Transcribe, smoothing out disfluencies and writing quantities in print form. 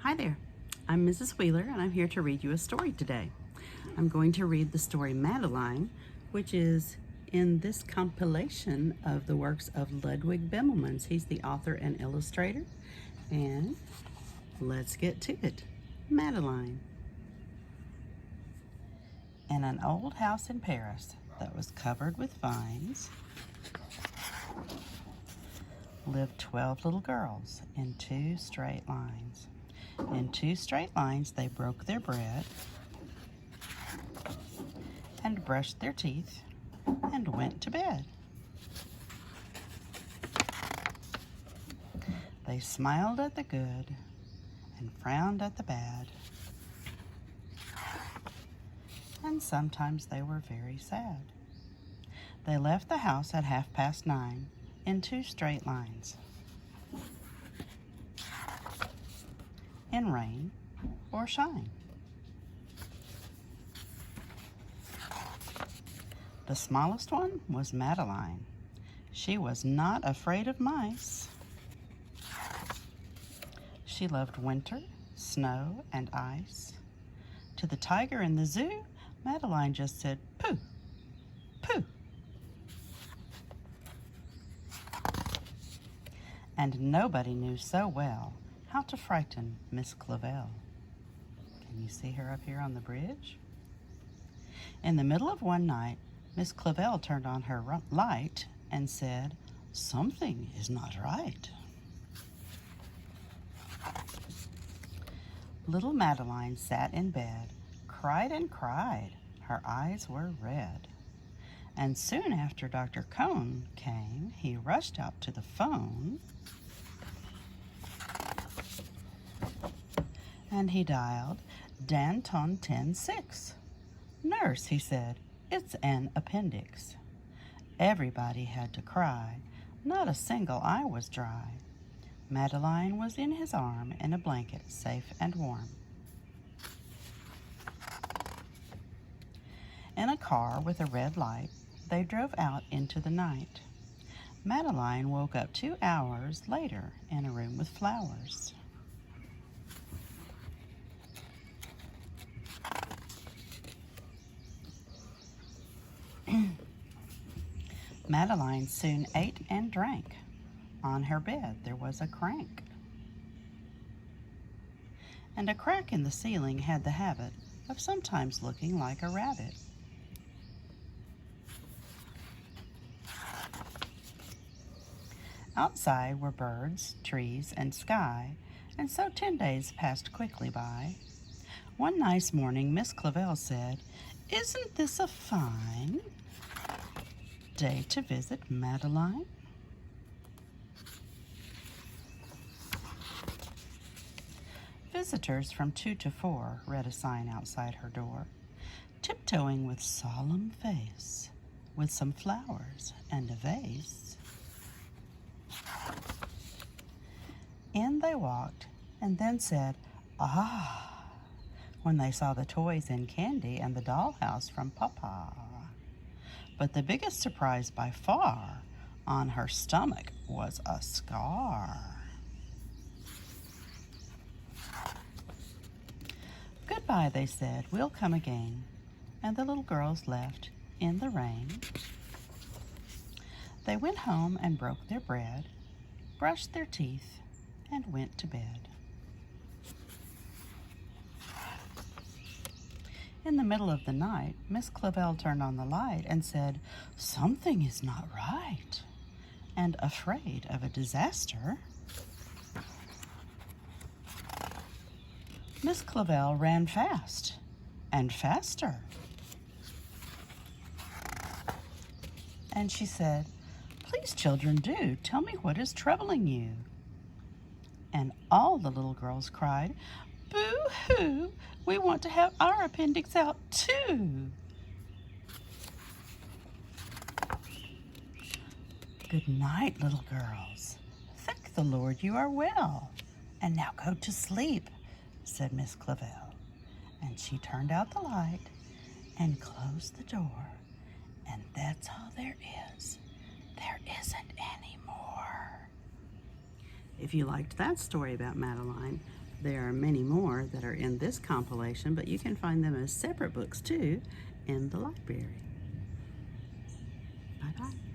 Hi there, I'm Mrs. Wheeler and I'm here to read you a story today. I'm going to read the story Madeline, which is in this compilation of the works of Ludwig Bemelmans. He's the author and illustrator, and let's get to it. Madeline. In an old house in Paris that was covered with vines lived 12 little girls in 2 straight lines. In 2 straight lines, they broke their bread and brushed their teeth and went to bed. They smiled at the good and frowned at the bad, and sometimes they were very sad. They left the house at 9:30 in 2 straight lines, in rain or shine. The smallest one was Madeline. She was not afraid of mice. She loved winter, snow, and ice. To the tiger in the zoo, Madeline just said, "Pooh, pooh." And nobody knew so well how to frighten Miss Clavel. Can you see her up here on the bridge? In the middle of one night, Miss Clavel turned on her light and said, "Something is not right." Little Madeline sat in bed, cried and cried. Her eyes were red. And soon after Dr. Cone came, he rushed out to the phone and he dialed Danton 106. "Nurse," he said, "it's an appendix." Everybody had to cry. Not a single eye was dry. Madeline was in his arm in a blanket, safe and warm. In a car with a red light, they drove out into the night. Madeline woke up 2 hours later in a room with flowers. Madeline soon ate and drank. On her bed there was a crank. And a crack in the ceiling had the habit of sometimes looking like a rabbit. Outside were birds, trees, and sky, and so 10 days passed quickly by. One nice morning, Miss Clavel said, "Isn't this a fine day to visit Madeline?" Visitors from 2 to 4 read a sign outside her door, tiptoeing with solemn face, with some flowers and a vase. In they walked and then said, "Ah," when they saw the toys and candy and the dollhouse from Papa. But the biggest surprise by far, on her stomach was a scar. "Goodbye," they said, "we'll come again." And the little girls left in the rain. They went home and broke their bread, brushed their teeth, and went to bed. In the middle of the night, Miss Clavel turned on the light and said, "Something is not right." And afraid of a disaster, Miss Clavel ran fast and faster. And she said, "Please, children, do tell me what is troubling you." And all the little girls cried, "Boo-hoo! We want to have our appendix out too." "Good night, little girls. Thank the Lord you are well. And now go to sleep," said Miss Clavel. And she turned out the light and closed the door. And that's all there is. There isn't any more. If you liked that story about Madeline, There are many more that are in this compilation, but you can find them as separate books too in the library. Bye-bye.